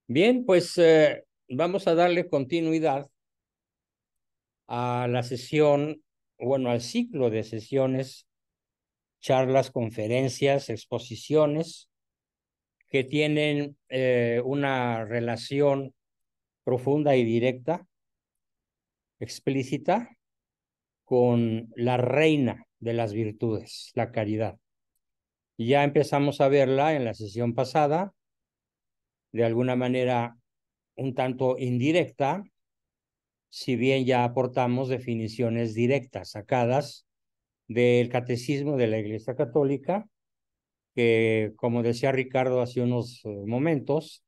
Bien, pues vamos a darle continuidad a la sesión, bueno, al ciclo de sesiones, charlas, conferencias, exposiciones que tienen una relación profunda y directa, explícita, con la reina de las virtudes, la caridad. Ya empezamos a verla en la sesión pasada, de alguna manera un tanto indirecta, si bien ya aportamos definiciones directas sacadas del Catecismo de la Iglesia Católica, que, como decía Ricardo hace unos momentos,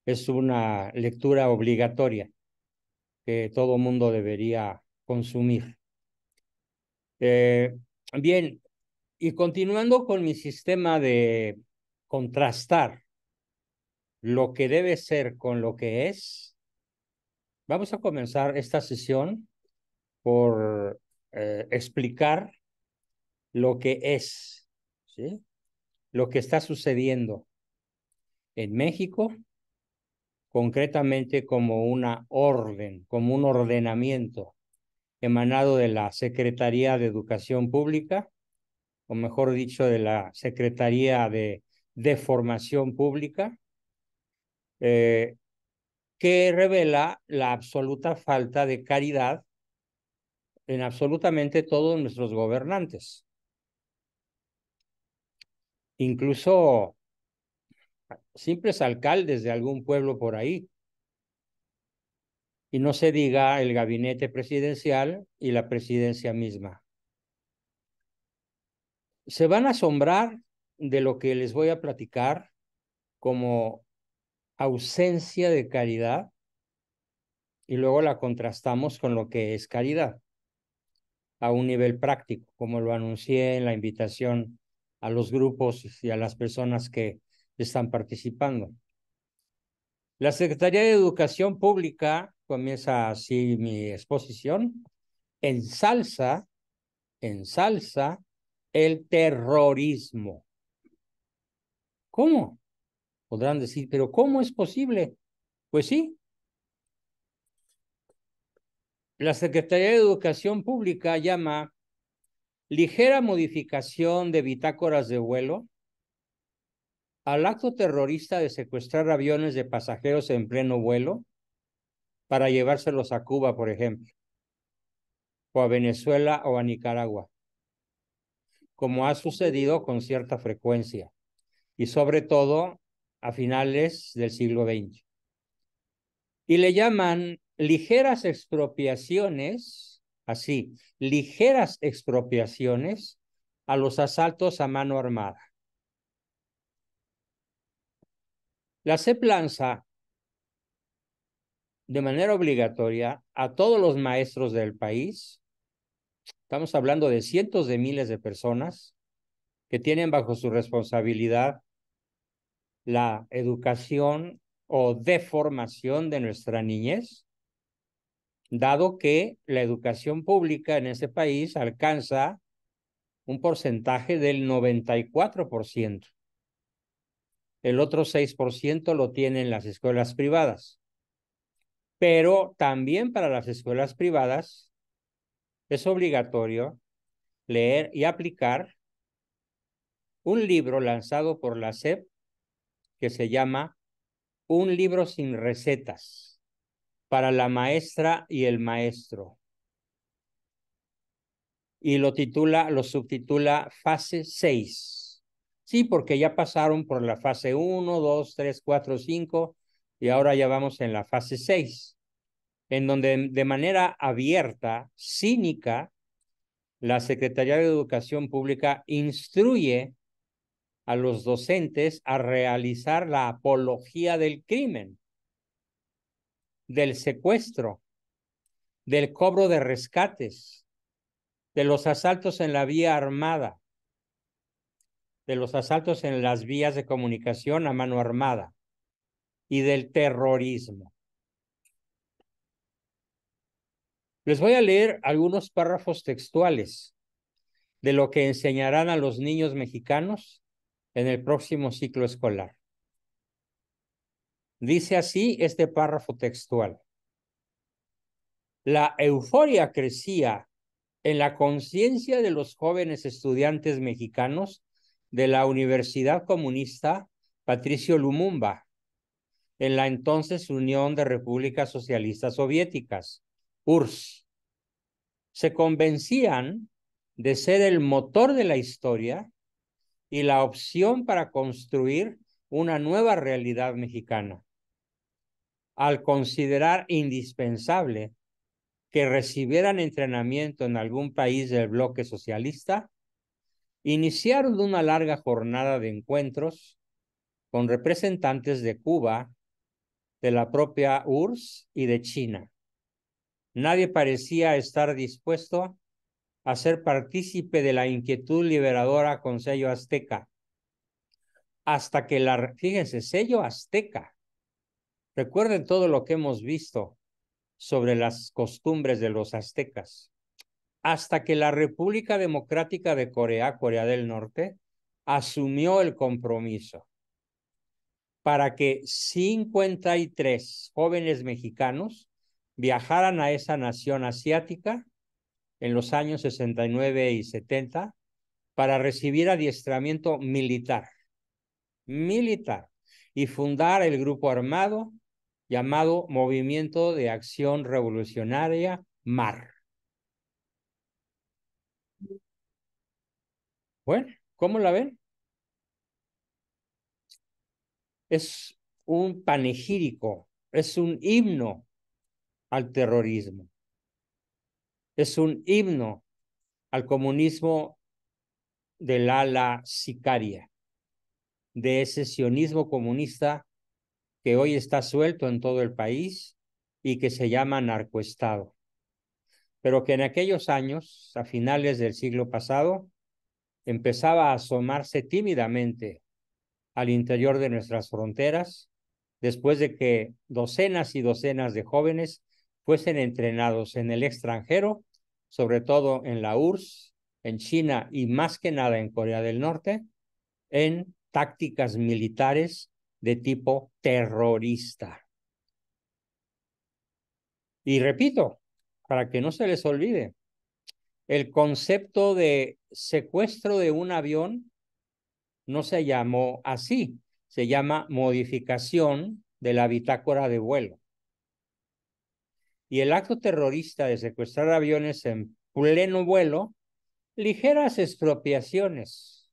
es una lectura obligatoria que todo mundo debería consumir. Eh, Bien, y continuando con mi sistema de contrastar lo que debe ser con lo que es, vamos a comenzar esta sesión por explicar lo que es, ¿sí? Lo que está sucediendo en México, concretamente como una orden, como un ordenamiento emanado de la Secretaría de Educación Pública, o mejor dicho, de la Secretaría de Formación Pública, eh, que revela la absoluta falta de caridad en absolutamente todos nuestros gobernantes. Incluso simples alcaldes de algún pueblo por ahí. Y no se diga el gabinete presidencial y la presidencia misma. Se van a asombrar de lo que les voy a platicar como ausencia de caridad y luego la contrastamos con lo que es caridad a un nivel práctico, como lo anuncié en la invitación a los grupos y a las personas que están participando. La Secretaría de Educación Pública, comienza así mi exposición, ensalza el terrorismo. ¿Cómo? Podrán decir, pero ¿cómo es posible? Pues sí, la Secretaría de Educación Pública llama ligera modificación de bitácoras de vuelo al acto terrorista de secuestrar aviones de pasajeros en pleno vuelo para llevárselos a Cuba, por ejemplo, o a Venezuela o a Nicaragua, como ha sucedido con cierta frecuencia, y sobre todo a finales del siglo XX. Y le llaman ligeras expropiaciones, así, ligeras expropiaciones a los asaltos a mano armada. La SEP lanza de manera obligatoria a todos los maestros del país, estamos hablando de cientos de miles de personas que tienen bajo su responsabilidad la educación o deformación de nuestra niñez, dado que la educación pública en ese país alcanza un porcentaje del 94%. El otro 6% lo tienen las escuelas privadas. Pero también para las escuelas privadas es obligatorio leer y aplicar un libro lanzado por la SEP que se llama Un libro sin recetas para la maestra y el maestro. Y lo subtitula fase 6. Sí, porque ya pasaron por la fase 1, 2, 3, 4, 5 y ahora ya vamos en la fase 6, en donde de manera abierta, cínica, la Secretaría de Educación Pública instruye a los docentes a realizar la apología del crimen, del secuestro, del cobro de rescates, de los asaltos en la vía armada, de los asaltos en las vías de comunicación a mano armada y del terrorismo. Les voy a leer algunos párrafos textuales de lo que enseñarán a los niños mexicanos en el próximo ciclo escolar. Dice así este párrafo textual. La euforia crecía en la conciencia de los jóvenes estudiantes mexicanos de la Universidad Comunista Patricio Lumumba, en la entonces Unión de Repúblicas Socialistas Soviéticas, URSS. Se convencían de ser el motor de la historia y la opción para construir una nueva realidad mexicana. Al considerar indispensable que recibieran entrenamiento en algún país del bloque socialista, iniciaron una larga jornada de encuentros con representantes de Cuba, de la propia URSS y de China. Nadie parecía estar dispuesto a ser partícipe de la inquietud liberadora con sello azteca. Hasta que fíjense, sello azteca. Recuerden todo lo que hemos visto sobre las costumbres de los aztecas. Hasta que la República Democrática de Corea, Corea del Norte, asumió el compromiso para que 53 jóvenes mexicanos viajaran a esa nación asiática en los años 69 y 70 para recibir adiestramiento militar y fundar el grupo armado llamado Movimiento de Acción Revolucionaria MAR. Bueno, ¿cómo la ven? Es un panegírico, es un himno al terrorismo, es un himno al comunismo del ala sicaria, de ese sionismo comunista que hoy está suelto en todo el país y que se llama narcoestado, pero que en aquellos años, a finales del siglo pasado, empezaba a asomarse tímidamente al interior de nuestras fronteras, después de que docenas y docenas de jóvenes fuesen entrenados en el extranjero, sobre todo en la URSS, en China y más que nada en Corea del Norte, en tácticas militares de tipo terrorista. Y repito, para que no se les olvide, el concepto de secuestro de un avión no se llamó así, se llama modificación de la bitácora de vuelo. Y el acto terrorista de secuestrar aviones en pleno vuelo, ligeras expropiaciones,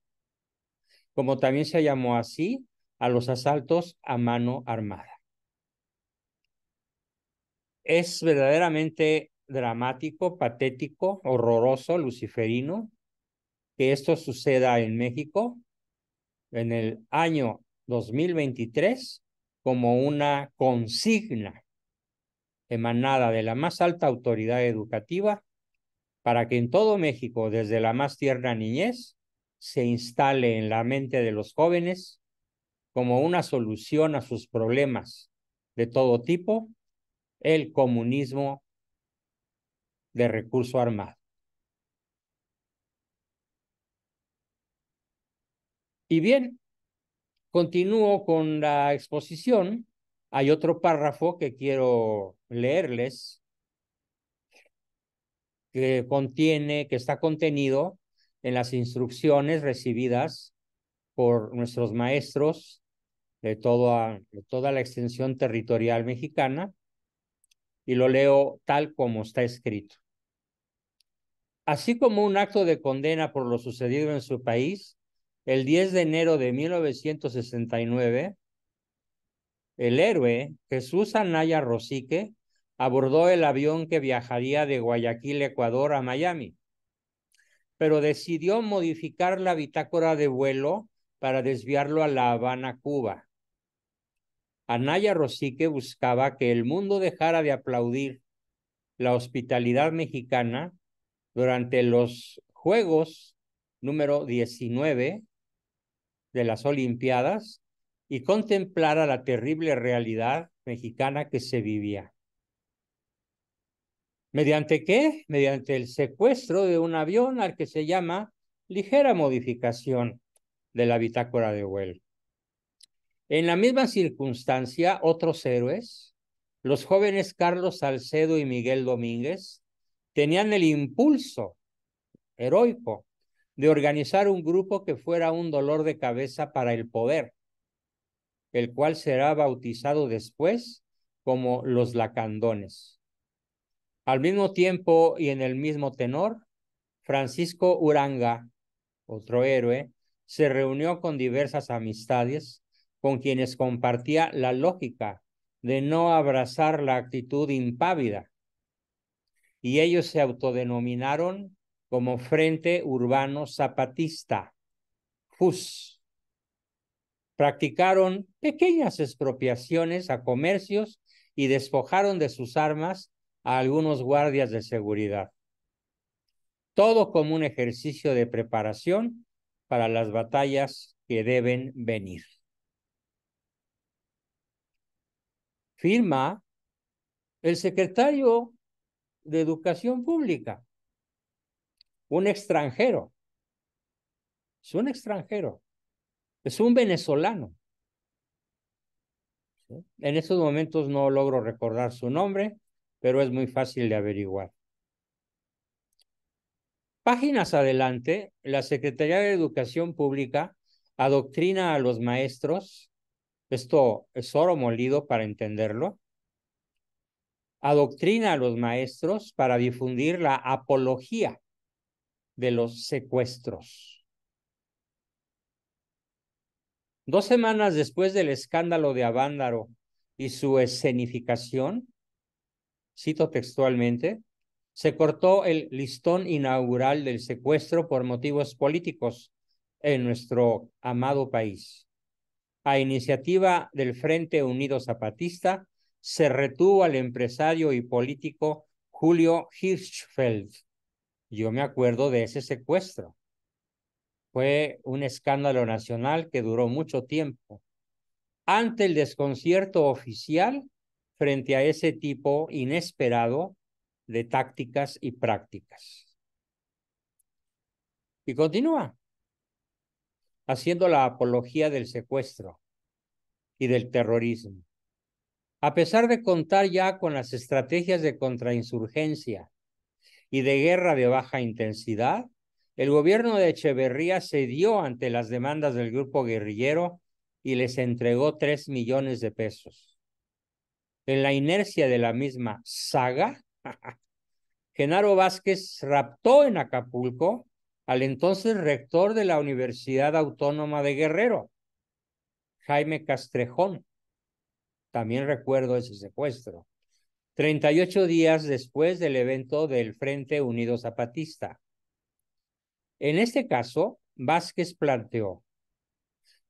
como también se llamó así a los asaltos a mano armada. Es verdaderamente dramático, patético, horroroso, luciferino, que esto suceda en México en el año 2023 como una consigna emanada de la más alta autoridad educativa para que en todo México, desde la más tierna niñez, se instale en la mente de los jóvenes como una solución a sus problemas de todo tipo, el comunismo de recurso armado. Y bien, continúo con la exposición. Hay otro párrafo que quiero leerles que está contenido en las instrucciones recibidas por nuestros maestros de toda la extensión territorial mexicana, y lo leo tal como está escrito. Así como un acto de condena por lo sucedido en su país, el 10 de enero de 1969, el héroe Jesús Anaya Rosique abordó el avión que viajaría de Guayaquil, Ecuador, a Miami, pero decidió modificar la bitácora de vuelo para desviarlo a La Habana, Cuba. Anaya Rosique buscaba que el mundo dejara de aplaudir la hospitalidad mexicana durante los Juegos número 19 de las Olimpiadas y contemplara la terrible realidad mexicana que se vivía. ¿Mediante qué? Mediante el secuestro de un avión al que se llama ligera modificación de la bitácora de vuelo. En la misma circunstancia, otros héroes, los jóvenes Carlos Salcedo y Miguel Domínguez, tenían el impulso heroico de organizar un grupo que fuera un dolor de cabeza para el poder, el cual será bautizado después como los Lacandones. Al mismo tiempo y en el mismo tenor, Francisco Uranga, otro héroe, se reunió con diversas amistades con quienes compartía la lógica de no abrazar la actitud impávida, y ellos se autodenominaron como Frente Urbano Zapatista, FUS. Practicaron pequeñas expropiaciones a comercios y despojaron de sus armas a algunos guardias de seguridad. Todo como un ejercicio de preparación para las batallas que deben venir. Firma el secretario de Educación Pública, un extranjero. Es un extranjero. Es un venezolano. ¿Sí? En estos momentos no logro recordar su nombre, pero es muy fácil de averiguar. Páginas adelante, la Secretaría de Educación Pública adoctrina a los maestros. Esto es oro molido para entenderlo. Adoctrina a los maestros para difundir la apología de los secuestros. 2 semanas después del escándalo de Avándaro y su escenificación, cito textualmente, se cortó el listón inaugural del secuestro por motivos políticos en nuestro amado país. A iniciativa del Frente Unido Zapatista, se retuvo al empresario y político Julio Hirschfeld. Yo me acuerdo de ese secuestro. Fue un escándalo nacional que duró mucho tiempo. Ante el desconcierto oficial frente a ese tipo inesperado de tácticas y prácticas. Y continúa haciendo la apología del secuestro y del terrorismo. A pesar de contar ya con las estrategias de contrainsurgencia y de guerra de baja intensidad, el gobierno de Echeverría cedió ante las demandas del grupo guerrillero y les entregó 3 millones de pesos. En la inercia de la misma saga, Genaro Vázquez raptó en Acapulco al entonces rector de la Universidad Autónoma de Guerrero, Jaime Castrejón. También recuerdo ese secuestro. 38 días después del evento del Frente Unido Zapatista. En este caso, Vázquez planteó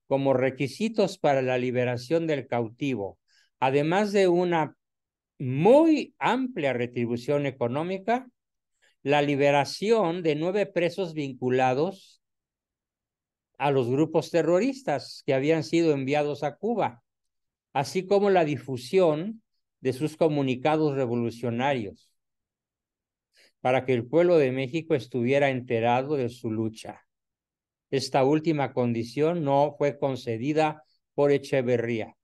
como requisitos para la liberación del cautivo, además de una muy amplia retribución económica, la liberación de 9 presos vinculados a los grupos terroristas que habían sido enviados a Cuba, así como la difusión de sus comunicados revolucionarios, para que el pueblo de México estuviera enterado de su lucha. Esta última condición no fue concedida por Echeverría.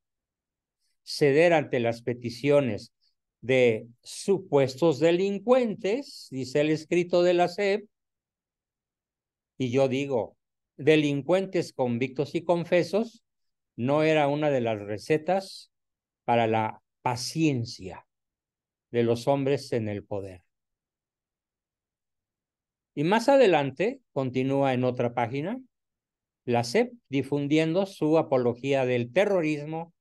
Ceder ante las peticiones de supuestos delincuentes, dice el escrito de la SEP, y yo digo, delincuentes convictos y confesos, no era una de las recetas para la paciencia de los hombres en el poder. Y más adelante, continúa en otra página, la SEP difundiendo su apología del terrorismo,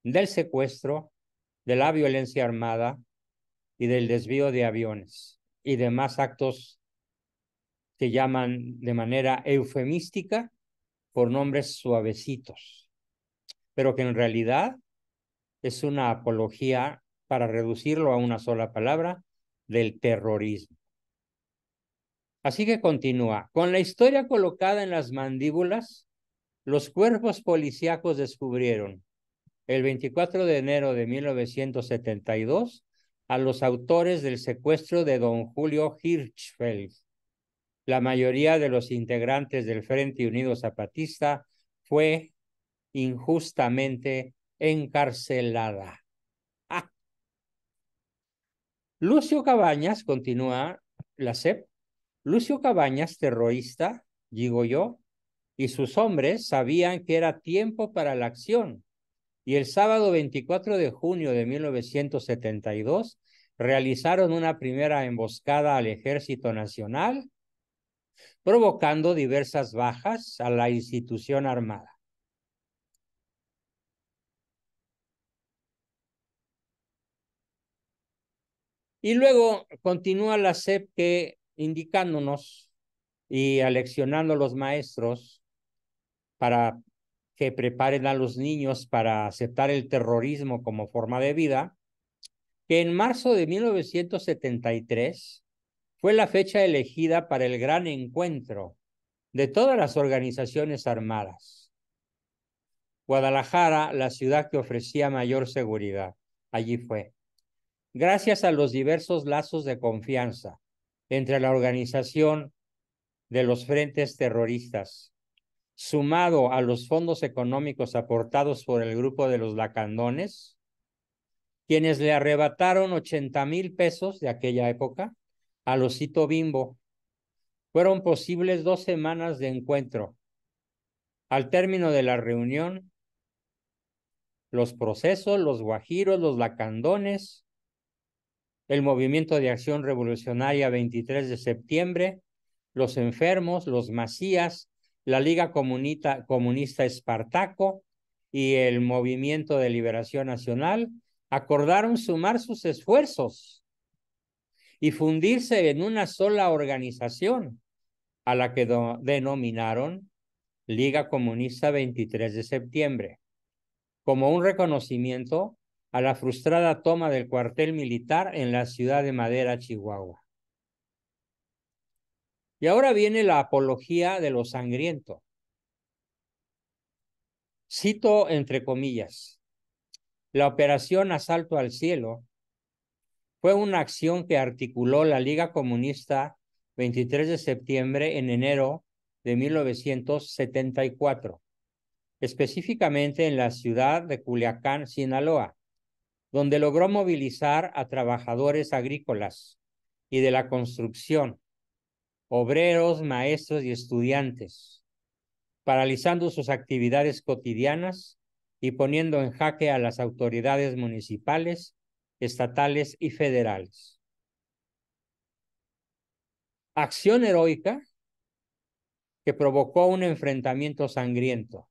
del secuestro, de la violencia armada y del desvío de aviones y demás actos que llaman de manera eufemística por nombres suavecitos, pero que en realidad es una apología, para reducirlo a una sola palabra, del terrorismo. Así que continúa. Con la historia colocada en las mandíbulas, los cuerpos policíacos descubrieron el 24 de enero de 1972 a los autores del secuestro de don Julio Hirschfeld, la mayoría de los integrantes del Frente Unido Zapatista fue injustamente encarcelada. Ah. Lucio Cabañas, continúa la SEP, Lucio Cabañas, terrorista, digo yo, y sus hombres sabían que era tiempo para la acción. Y el sábado 24 de junio de 1972 realizaron una primera emboscada al Ejército Nacional, provocando diversas bajas a la institución armada. Y luego continúa la SEP que indicándonos y aleccionando a los maestros para que preparen a los niños para aceptar el terrorismo como forma de vida, que en marzo de 1973 fue la fecha elegida para el gran encuentro de todas las organizaciones armadas. Guadalajara, la ciudad que ofrecía mayor seguridad. Allí fue. Gracias a los diversos lazos de confianza entre la organización de los frentes terroristas, sumado a los fondos económicos aportados por el grupo de los lacandones, quienes le arrebataron 80,000 pesos de aquella época al osito Bimbo. Fueron posibles 2 semanas de encuentro. Al término de la reunión, los procesos, los guajiros, los lacandones, el Movimiento de Acción Revolucionaria 23 de septiembre, los enfermos, los Macías, la Liga Comunista Espartaco y el Movimiento de Liberación Nacional acordaron sumar sus esfuerzos y fundirse en una sola organización, a la que denominaron Liga Comunista 23 de septiembre, como un reconocimiento a la frustrada toma del cuartel militar en la ciudad de Madera, Chihuahua. Y ahora viene la apología de lo sangriento. Cito entre comillas, la operación Asalto al Cielo fue una acción que articuló la Liga Comunista 23 de septiembre en enero de 1974, específicamente en la ciudad de Culiacán, Sinaloa, donde logró movilizar a trabajadores agrícolas y de la construcción, obreros, maestros y estudiantes, paralizando sus actividades cotidianas y poniendo en jaque a las autoridades municipales, estatales y federales. Acción heroica que provocó un enfrentamiento sangriento,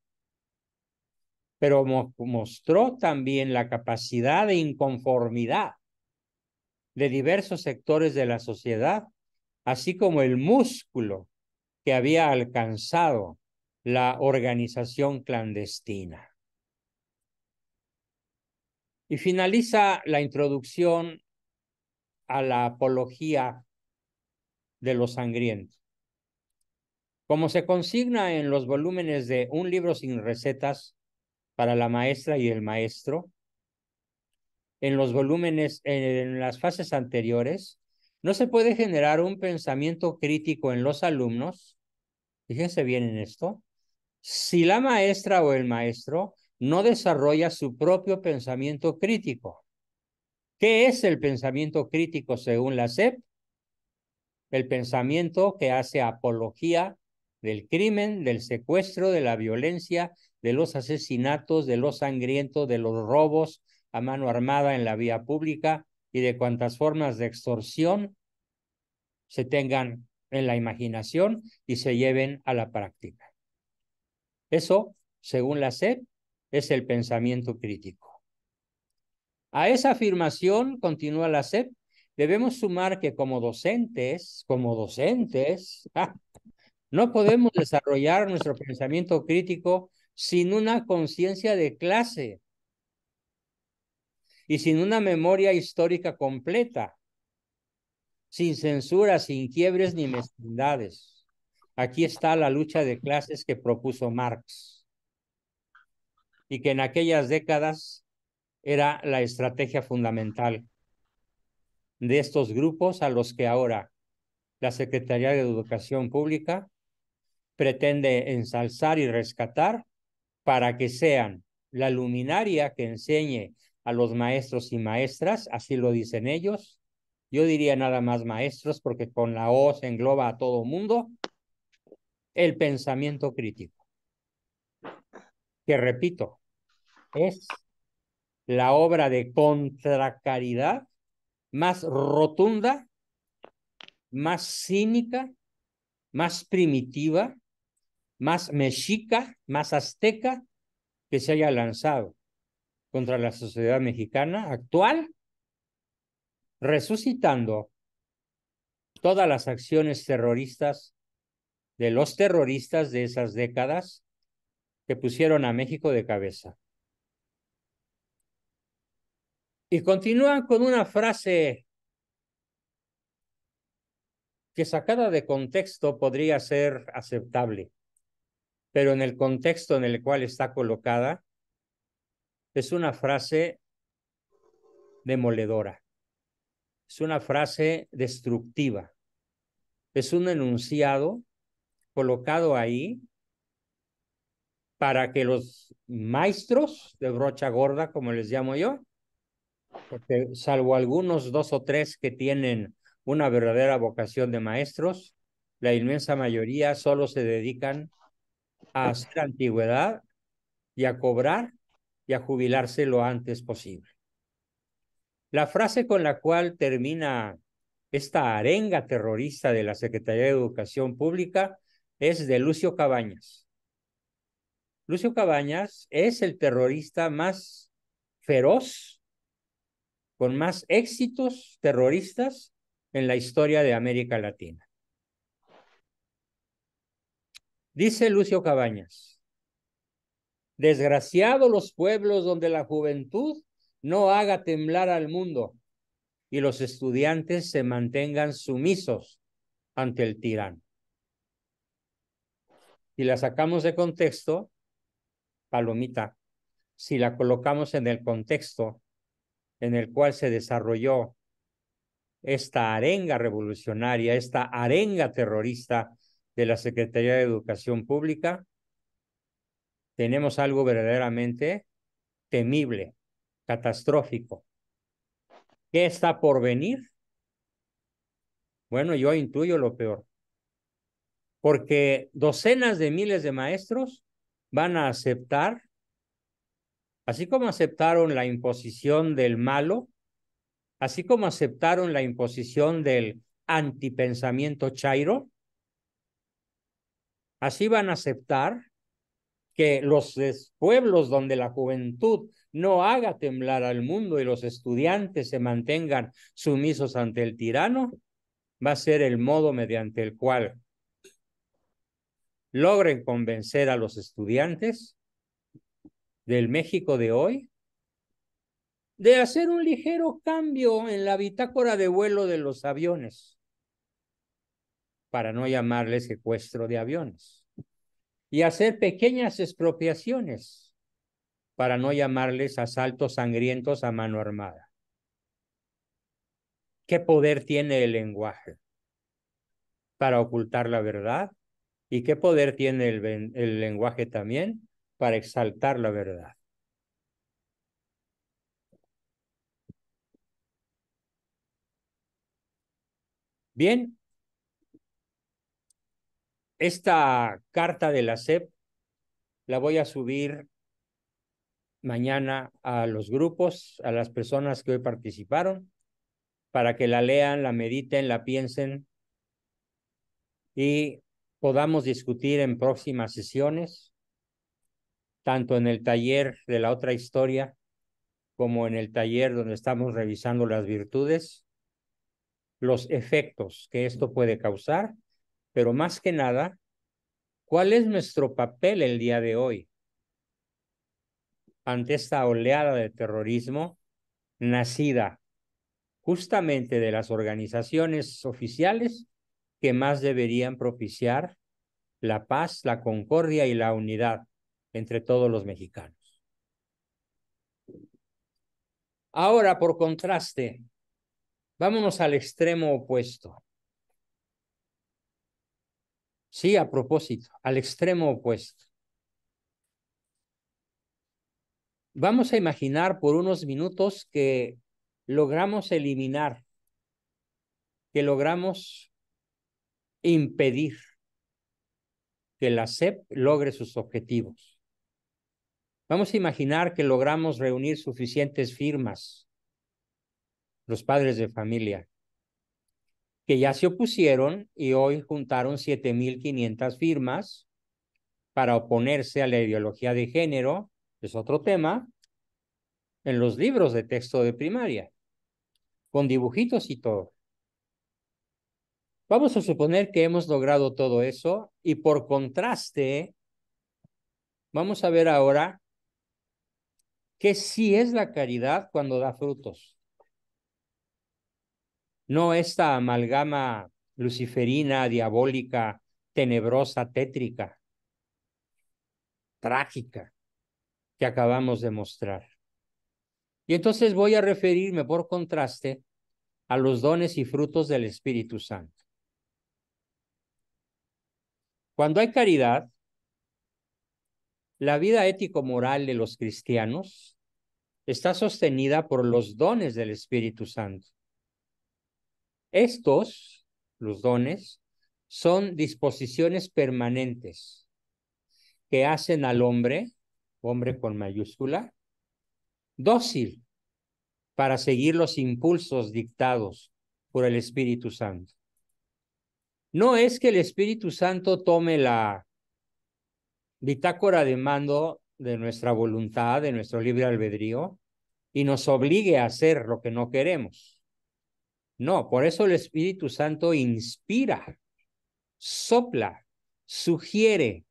pero mostró también la capacidad de inconformidad de diversos sectores de la sociedad, así como el músculo que había alcanzado la organización clandestina. Y finaliza la introducción a la apología de lo sangriento. Como se consigna en los volúmenes de Un libro sin recetas para la maestra y el maestro, en los volúmenes, en las fases anteriores, no se puede generar un pensamiento crítico en los alumnos, fíjense bien en esto, si la maestra o el maestro no desarrolla su propio pensamiento crítico. ¿Qué es el pensamiento crítico según la SEP? El pensamiento que hace apología del crimen, del secuestro, de la violencia, de los asesinatos, de los sangrientos, de los robos a mano armada en la vía pública y de cuantas formas de extorsión se tengan en la imaginación y se lleven a la práctica. Eso, según la SEP, es el pensamiento crítico. A esa afirmación, continúa la SEP, debemos sumar que como docentes, no podemos desarrollar nuestro pensamiento crítico sin una conciencia de clase y sin una memoria histórica completa, sin censura, sin quiebres ni mezquindades. Aquí está la lucha de clases que propuso Marx y que en aquellas décadas era la estrategia fundamental de estos grupos a los que ahora la Secretaría de Educación Pública pretende ensalzar y rescatar para que sean la luminaria que enseñe a los maestros y maestras, así lo dicen ellos. Yo diría nada más maestros, porque con la O se engloba a todo mundo, el pensamiento crítico, que repito, es la obra de contracaridad más rotunda, más cínica, más primitiva, más mexica, más azteca que se haya lanzado contra la sociedad mexicana actual, resucitando todas las acciones terroristas de los terroristas de esas décadas que pusieron a México de cabeza. Y continúan con una frase que sacada de contexto podría ser aceptable, pero en el contexto en el cual está colocada es una frase demoledora, es una frase destructiva, es un enunciado colocado ahí para que los maestros de brocha gorda, como les llamo yo, porque salvo algunos dos o tres que tienen una verdadera vocación de maestros, la inmensa mayoría solo se dedican a hacer antigüedad y a cobrar y a jubilarse lo antes posible. La frase con la cual termina esta arenga terrorista de la Secretaría de Educación Pública es de Lucio Cabañas. Lucio Cabañas es el terrorista más feroz, con más éxitos terroristas en la historia de América Latina. Dice Lucio Cabañas: desgraciados los pueblos donde la juventud no haga temblar al mundo y los estudiantes se mantengan sumisos ante el tirano. Si la sacamos de contexto, palomita, si la colocamos en el contexto en el cual se desarrolló esta arenga revolucionaria, esta arenga terrorista de la Secretaría de Educación Pública, tenemos algo verdaderamente temible, catastrófico. ¿Qué está por venir? Bueno, yo intuyo lo peor, porque docenas de miles de maestros van a aceptar, así como aceptaron la imposición del malo, así como aceptaron la imposición del antipensamiento chairo, así van a aceptar que los pueblos donde la juventud no haga temblar al mundo y los estudiantes se mantengan sumisos ante el tirano, va a ser el modo mediante el cual logren convencer a los estudiantes del México de hoy de hacer un ligero cambio en la bitácora de vuelo de los aviones, para no llamarle secuestro de aviones, y hacer pequeñas expropiaciones, para no llamarles asaltos sangrientos a mano armada. ¿Qué poder tiene el lenguaje para ocultar la verdad? ¿Y qué poder tiene el lenguaje también para exaltar la verdad? Bien, esta carta de la SEP la voy a subir mañana a los grupos, a las personas que hoy participaron, para que la lean, la mediten, la piensen y podamos discutir en próximas sesiones, tanto en el taller de la otra historia como en el taller donde estamos revisando las virtudes, los efectos que esto puede causar, pero más que nada, ¿cuál es nuestro papel el día de hoy ante esta oleada de terrorismo nacida justamente de las organizaciones oficiales que más deberían propiciar la paz, la concordia y la unidad entre todos los mexicanos? Ahora, por contraste, vámonos al extremo opuesto. Sí, a propósito, al extremo opuesto. Vamos a imaginar por unos minutos que logramos eliminar, que logramos impedir que la SEP logre sus objetivos. Vamos a imaginar que logramos reunir suficientes firmas, los padres de familia, que ya se opusieron y hoy juntaron 7,500 firmas para oponerse a la ideología de género, es otro tema, en los libros de texto de primaria, con dibujitos y todo. Vamos a suponer que hemos logrado todo eso y por contraste, vamos a ver ahora que sí es la caridad cuando da frutos. No esta amalgama luciferina, diabólica, tenebrosa, tétrica, trágica que acabamos de mostrar. Y entonces voy a referirme por contraste a los dones y frutos del Espíritu Santo. Cuando hay caridad, la vida ético-moral de los cristianos está sostenida por los dones del Espíritu Santo. Estos, los dones, son disposiciones permanentes que hacen al hombre, hombre con mayúscula, dócil para seguir los impulsos dictados por el Espíritu Santo. No es que el Espíritu Santo tome la bitácora de mando de nuestra voluntad, de nuestro libre albedrío, y nos obligue a hacer lo que no queremos. No, por eso el Espíritu Santo inspira, sopla, sugiere,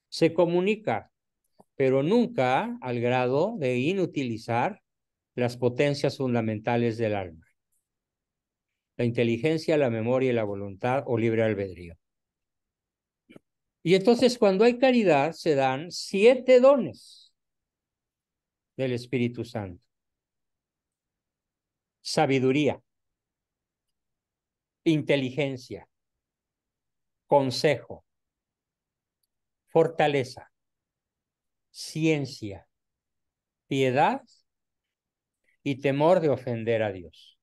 se comunica, pero nunca al grado de inutilizar las potencias fundamentales del alma: la inteligencia, la memoria y la voluntad o libre albedrío. Y entonces cuando hay caridad se dan 7 dones del Espíritu Santo. Sabiduría, inteligencia, consejo, fortaleza, ciencia, piedad y temor de ofender a Dios.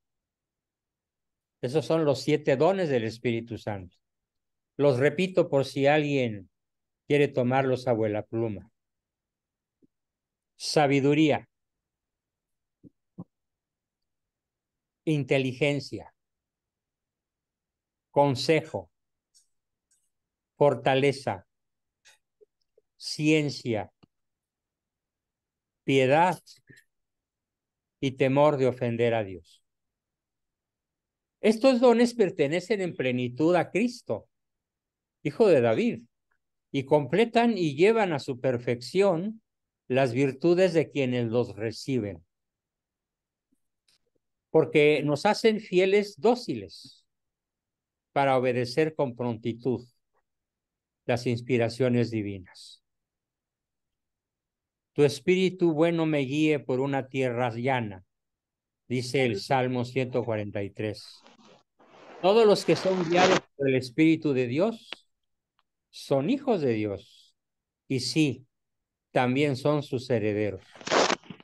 Esos son los 7 dones del Espíritu Santo. Los repito por si alguien quiere tomarlos a vuela pluma. Sabiduría, inteligencia, consejo, fortaleza, ciencia, piedad y temor de ofender a Dios. Estos dones pertenecen en plenitud a Cristo, Hijo de David, y completan y llevan a su perfección las virtudes de quienes los reciben, porque nos hacen fieles dóciles para obedecer con prontitud las inspiraciones divinas. Tu espíritu bueno me guíe por una tierra llana, dice el Salmo 143. Todos los que son guiados por el Espíritu de Dios son hijos de Dios. Y sí, también son sus herederos.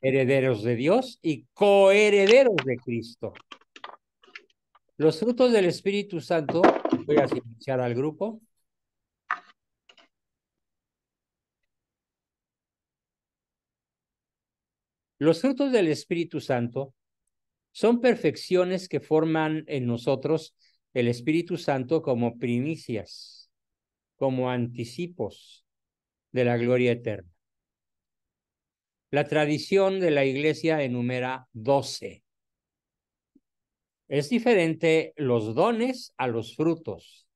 Herederos de Dios y coherederos de Cristo. Los frutos del Espíritu Santo, voy a silenciar al grupo. Los frutos del Espíritu Santo son perfecciones que forman en nosotros el Espíritu Santo como primicias, como anticipos de la gloria eterna. La tradición de la Iglesia enumera 12. Es diferente los dones a los frutos.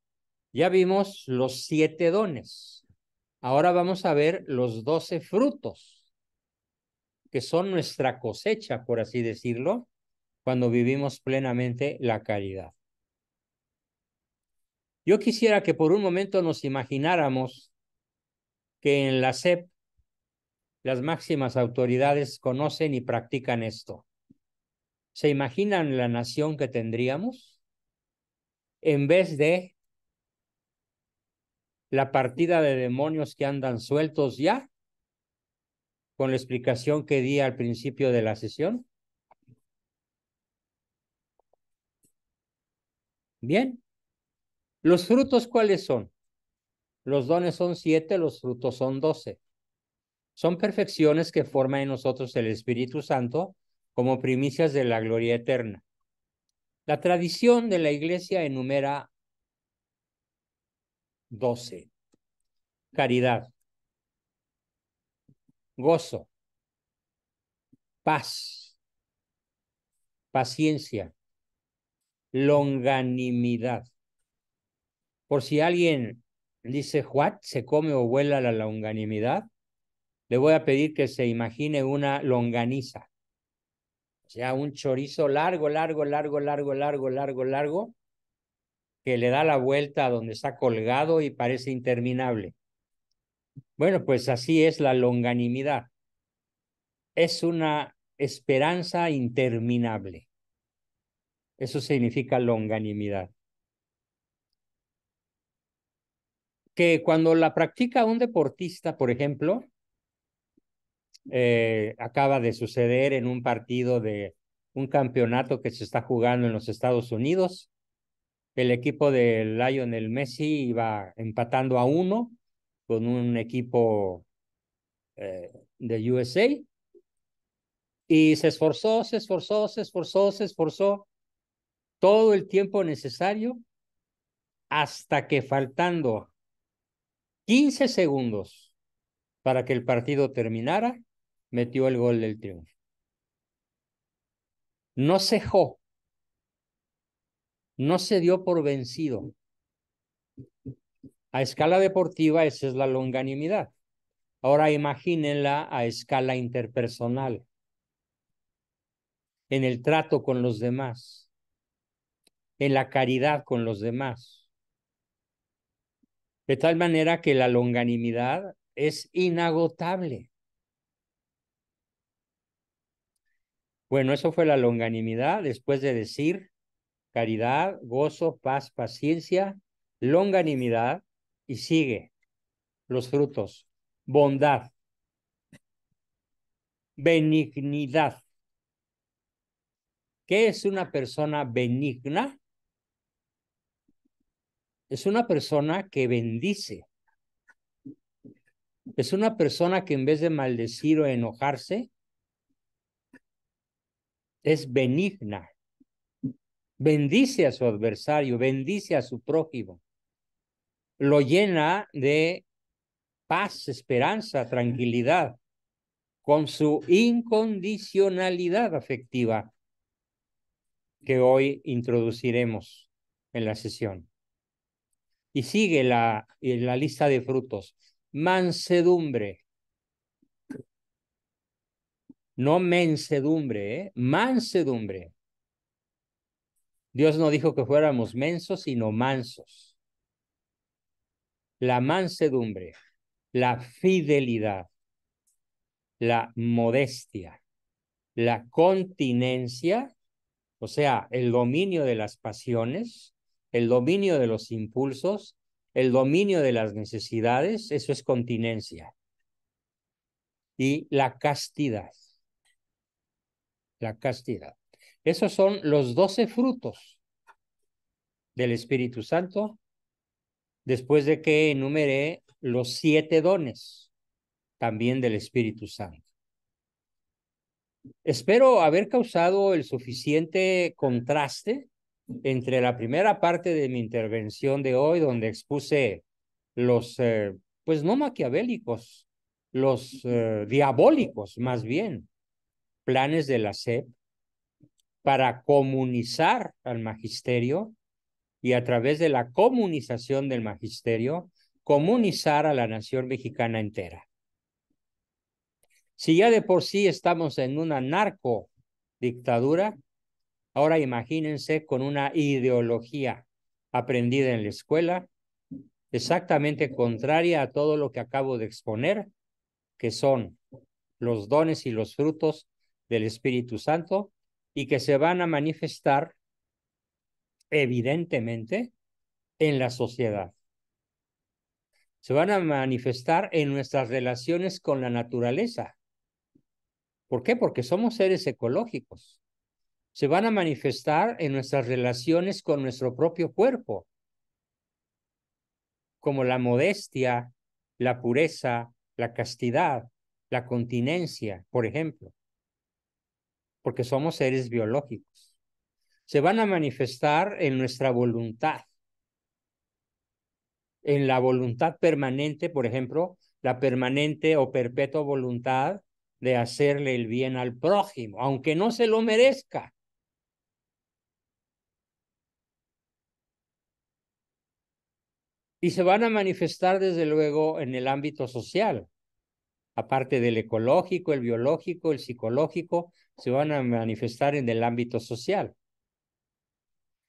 Ya vimos los 7 dones. Ahora vamos a ver los 12 frutos, que son nuestra cosecha, por así decirlo, cuando vivimos plenamente la caridad. Yo quisiera que por un momento nos imagináramos que en la SEP las máximas autoridades conocen y practican esto. ¿Se imaginan la nación que tendríamos? En vez de la partida de demonios que andan sueltos ya, con la explicación que di al principio de la sesión. Bien, ¿los frutos cuáles son? Los dones son 7, los frutos son 12. Son perfecciones que forma en nosotros el Espíritu Santo como primicias de la gloria eterna. La tradición de la Iglesia enumera 12. Caridad, gozo, paz, paciencia, longanimidad. Por si alguien dice, ¿what? ¿Se come o vuela la longanimidad? Le voy a pedir que se imagine una longaniza. O sea, un chorizo largo, largo, largo, largo, largo, largo, largo, que le da la vuelta a donde está colgado y parece interminable. Bueno, pues así es la longanimidad. Es una esperanza interminable. Eso significa longanimidad. Que cuando la practica un deportista, por ejemplo, acaba de suceder en un partido de un campeonato que se está jugando en los Estados Unidos. El equipo de Lionel Messi iba empatando a 1 con un equipo de USA y se esforzó, se esforzó, se esforzó, se esforzó todo el tiempo necesario hasta que faltando 15 segundos para que el partido terminara, metió el gol del triunfo. No cejó, no se dio por vencido. A escala deportiva, esa es la longanimidad. Ahora imagínenla a escala interpersonal, en el trato con los demás, en la caridad con los demás. De tal manera que la longanimidad es inagotable. Bueno, eso fue la longanimidad después de decir caridad, gozo, paz, paciencia, longanimidad, y sigue los frutos: bondad, benignidad. ¿Qué es una persona benigna? Es una persona que bendice. Es una persona que en vez de maldecir o enojarse, es benigna. Bendice a su adversario, bendice a su prójimo. Lo llena de paz, esperanza, tranquilidad, con su incondicionalidad afectiva que hoy introduciremos en la sesión. Y sigue la lista de frutos: mansedumbre, no mensedumbre, mansedumbre. Dios no dijo que fuéramos mensos, sino mansos. La mansedumbre, la fidelidad, la modestia, la continencia, o sea, el dominio de las pasiones, el dominio de los impulsos, el dominio de las necesidades, eso es continencia. Y la castidad, la castidad. Esos son los 12 frutos del Espíritu Santo, después de que enumeré los 7 dones también del Espíritu Santo. Espero haber causado el suficiente contraste entre la primera parte de mi intervención de hoy, donde expuse los, pues no maquiavélicos, los diabólicos más bien, planes de la SEP para comunizar al magisterio y a través de la comunización del magisterio, comunizar a la nación mexicana entera. Si ya de por sí estamos en una narcodictadura, ahora imagínense con una ideología aprendida en la escuela, exactamente contraria a todo lo que acabo de exponer, que son los dones y los frutos del Espíritu Santo, y que se van a manifestar evidentemente en la sociedad. Se van a manifestar en nuestras relaciones con la naturaleza. ¿Por qué? Porque somos seres ecológicos. Se van a manifestar en nuestras relaciones con nuestro propio cuerpo, como la modestia, la pureza, la castidad, la continencia, por ejemplo, porque somos seres biológicos. Se van a manifestar en nuestra voluntad, en la voluntad permanente, por ejemplo, la permanente o perpetua voluntad de hacerle el bien al prójimo, aunque no se lo merezca. Y se van a manifestar, desde luego, en el ámbito social, aparte del ecológico, el biológico, el psicológico, se van a manifestar en el ámbito social,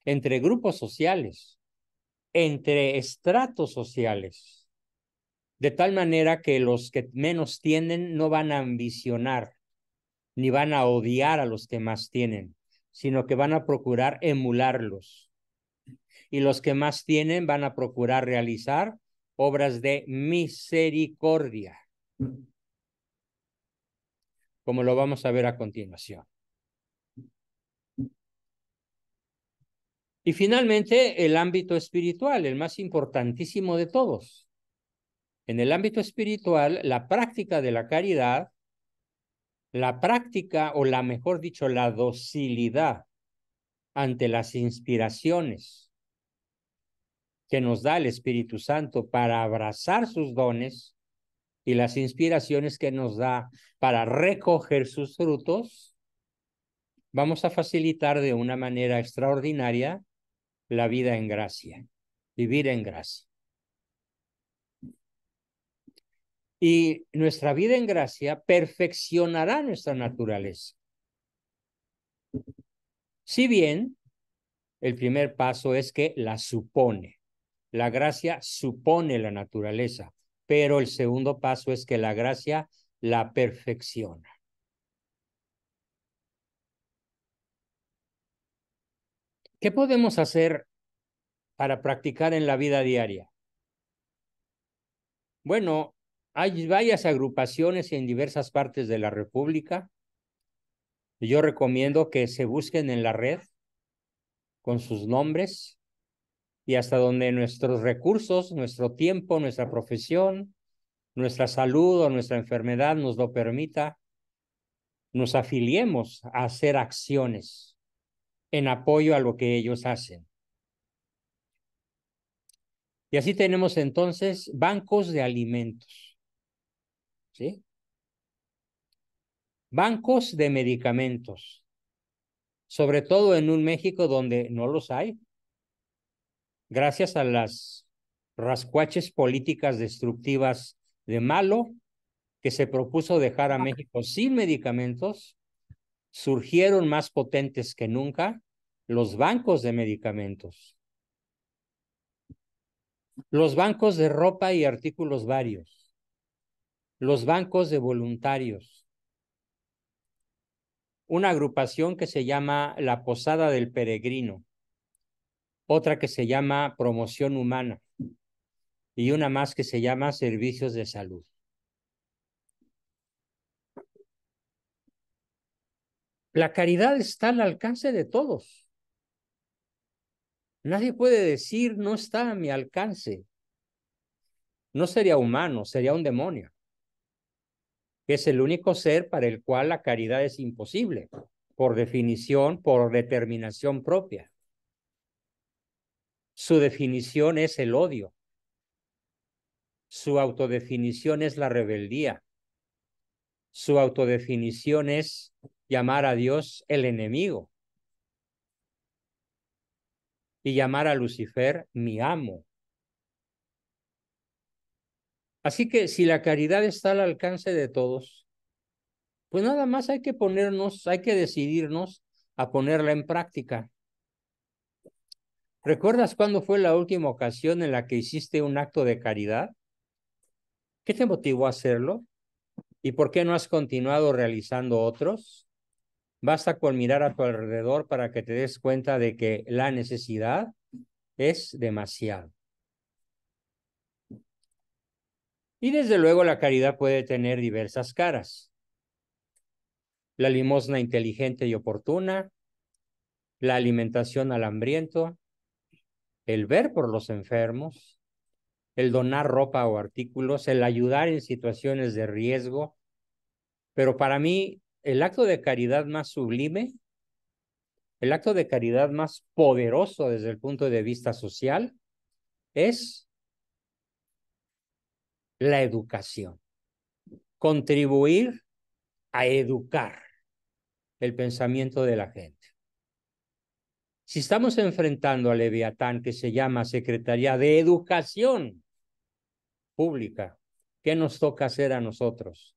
entre grupos sociales, entre estratos sociales, de tal manera que los que menos tienen no van a ambicionar, ni van a odiar a los que más tienen, sino que van a procurar emularlos. Y los que más tienen van a procurar realizar obras de misericordia, como lo vamos a ver a continuación. Y finalmente, el ámbito espiritual, el más importantísimo de todos. En el ámbito espiritual, la práctica de la caridad, la práctica, o la mejor dicho, la docilidad ante las inspiraciones que nos da el Espíritu Santo para abrazar sus dones y las inspiraciones que nos da para recoger sus frutos, vamos a facilitar de una manera extraordinaria la vida en gracia, vivir en gracia. Y nuestra vida en gracia perfeccionará nuestra naturaleza. Si bien el primer paso es que la supone. La gracia supone la naturaleza, pero el segundo paso es que la gracia la perfecciona. ¿Qué podemos hacer para practicar en la vida diaria? Bueno, hay varias agrupaciones en diversas partes de la República. Yo recomiendo que se busquen en la red con sus nombres, y hasta donde nuestros recursos, nuestro tiempo, nuestra profesión, nuestra salud o nuestra enfermedad nos lo permita, nos afiliemos a hacer acciones en apoyo a lo que ellos hacen. Y así tenemos entonces bancos de alimentos, ¿sí? Bancos de medicamentos, sobre todo en un México donde no los hay, gracias a las rascuaches políticas destructivas de Malo, que se propuso dejar a México sin medicamentos. Surgieron más potentes que nunca los bancos de medicamentos, los bancos de ropa y artículos varios, los bancos de voluntarios, una agrupación que se llama la Posada del Peregrino, otra que se llama Promoción Humana y una más que se llama Servicios de Salud. La caridad está al alcance de todos. Nadie puede decir no está a mi alcance. No sería humano, sería un demonio, que es el único ser para el cual la caridad es imposible, por definición, por determinación propia. Su definición es el odio. Su autodefinición es la rebeldía. Su autodefinición es llamar a Dios el enemigo y llamar a Lucifer mi amo. Así que si la caridad está al alcance de todos, pues nada más hay que decidirnos a ponerla en práctica. ¿Recuerdas cuándo fue la última ocasión en la que hiciste un acto de caridad? ¿Qué te motivó a hacerlo? ¿Y por qué no has continuado realizando otros? Basta con mirar a tu alrededor para que te des cuenta de que la necesidad es demasiado. Y desde luego la caridad puede tener diversas caras. La limosna inteligente y oportuna, la alimentación al hambriento, el ver por los enfermos, el donar ropa o artículos, el ayudar en situaciones de riesgo. Pero para mí, el acto de caridad más sublime, el acto de caridad más poderoso desde el punto de vista social, es la educación. Contribuir a educar el pensamiento de la gente. Si estamos enfrentando al Leviatán que se llama Secretaría de Educación Pública, ¿qué nos toca hacer a nosotros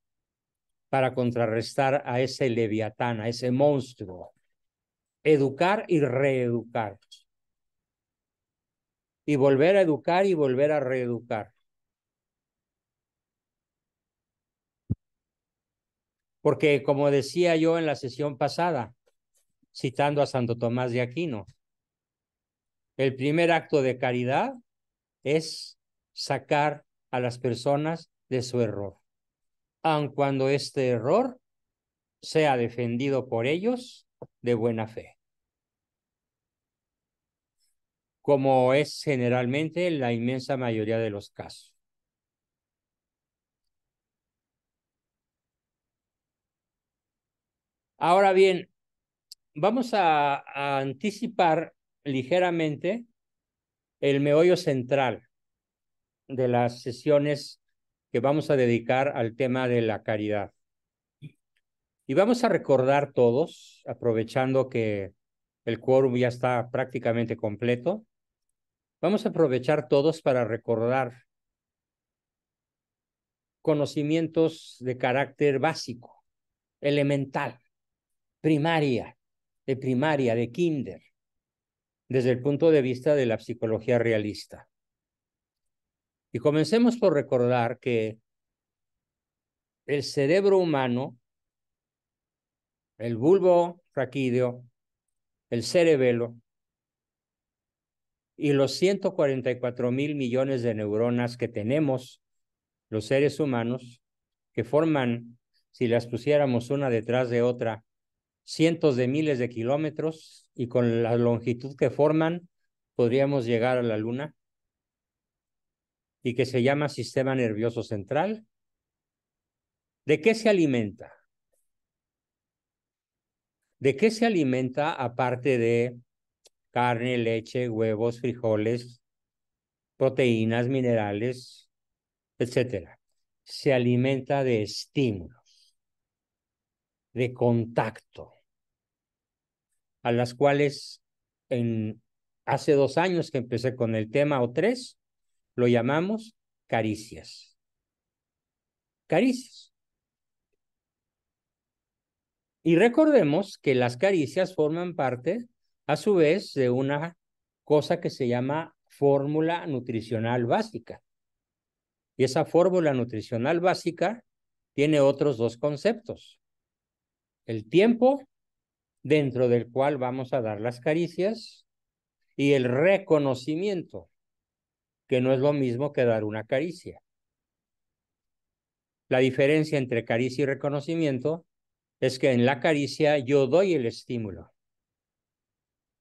para contrarrestar a ese Leviatán, a ese monstruo? Educar y reeducar. Y volver a educar y volver a reeducar. Porque como decía yo en la sesión pasada, citando a Santo Tomás de Aquino, el primer acto de caridad es sacar a las personas de su error, aun cuando este error sea defendido por ellos de buena fe, como es generalmente la inmensa mayoría de los casos. Ahora bien, vamos a anticipar ligeramente el meollo central de las sesiones que vamos a dedicar al tema de la caridad. Y vamos a recordar todos, aprovechando que el quórum ya está prácticamente completo, vamos a aprovechar todos para recordar conocimientos de carácter básico, elemental, primaria, de kinder, desde el punto de vista de la psicología realista. Y comencemos por recordar que el cerebro humano, el bulbo raquídeo, el cerebelo y los 144,000 millones de neuronas que tenemos los seres humanos, que forman, si las pusiéramos una detrás de otra, cientos de miles de kilómetros, y con la longitud que forman, podríamos llegar a la Luna, y que se llama sistema nervioso central. ¿De qué se alimenta? ¿De qué se alimenta aparte de carne, leche, huevos, frijoles, proteínas, minerales, etcétera? Se alimenta de estímulos, de contacto, a las cuales hace 2 años que empecé con el tema, o 3, lo llamamos caricias. Caricias. Y recordemos que las caricias forman parte, a su vez, de una cosa que se llama fórmula nutricional básica. Y esa fórmula nutricional básica tiene otros 2 conceptos. El tiempo dentro del cual vamos a dar las caricias y el reconocimiento, que no es lo mismo que dar una caricia. La diferencia entre caricia y reconocimiento es que en la caricia yo doy el estímulo.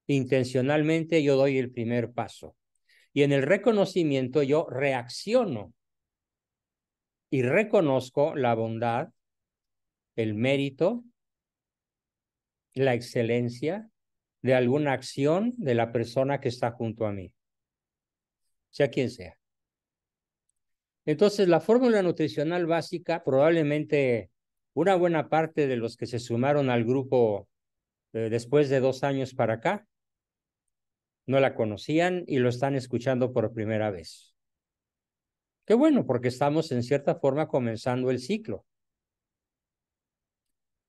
Intencionalmente yo doy el primer paso. Y en el reconocimiento yo reacciono y reconozco la bondad, el mérito, la excelencia de alguna acción de la persona que está junto a mí, sea quien sea. Entonces, la fórmula nutricional básica, probablemente una buena parte de los que se sumaron al grupo después de 2 años para acá, no la conocían y lo están escuchando por primera vez. Qué bueno, porque estamos en cierta forma comenzando el ciclo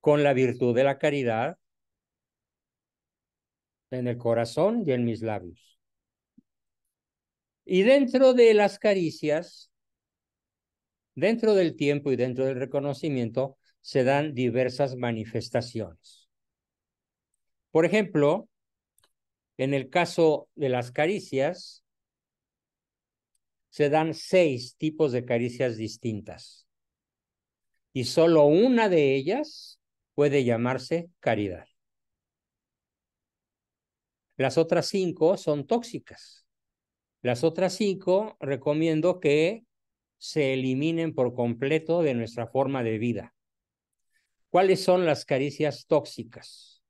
con la virtud de la caridad en el corazón y en mis labios. Y dentro de las caricias, dentro del tiempo y dentro del reconocimiento, se dan diversas manifestaciones. Por ejemplo, en el caso de las caricias, se dan 6 tipos de caricias distintas. Y solo una de ellas puede llamarse caridad. Las otras 5 son tóxicas. Las otras 5 recomiendo que se eliminen por completo de nuestra forma de vida. ¿Cuáles son las caricias tóxicas?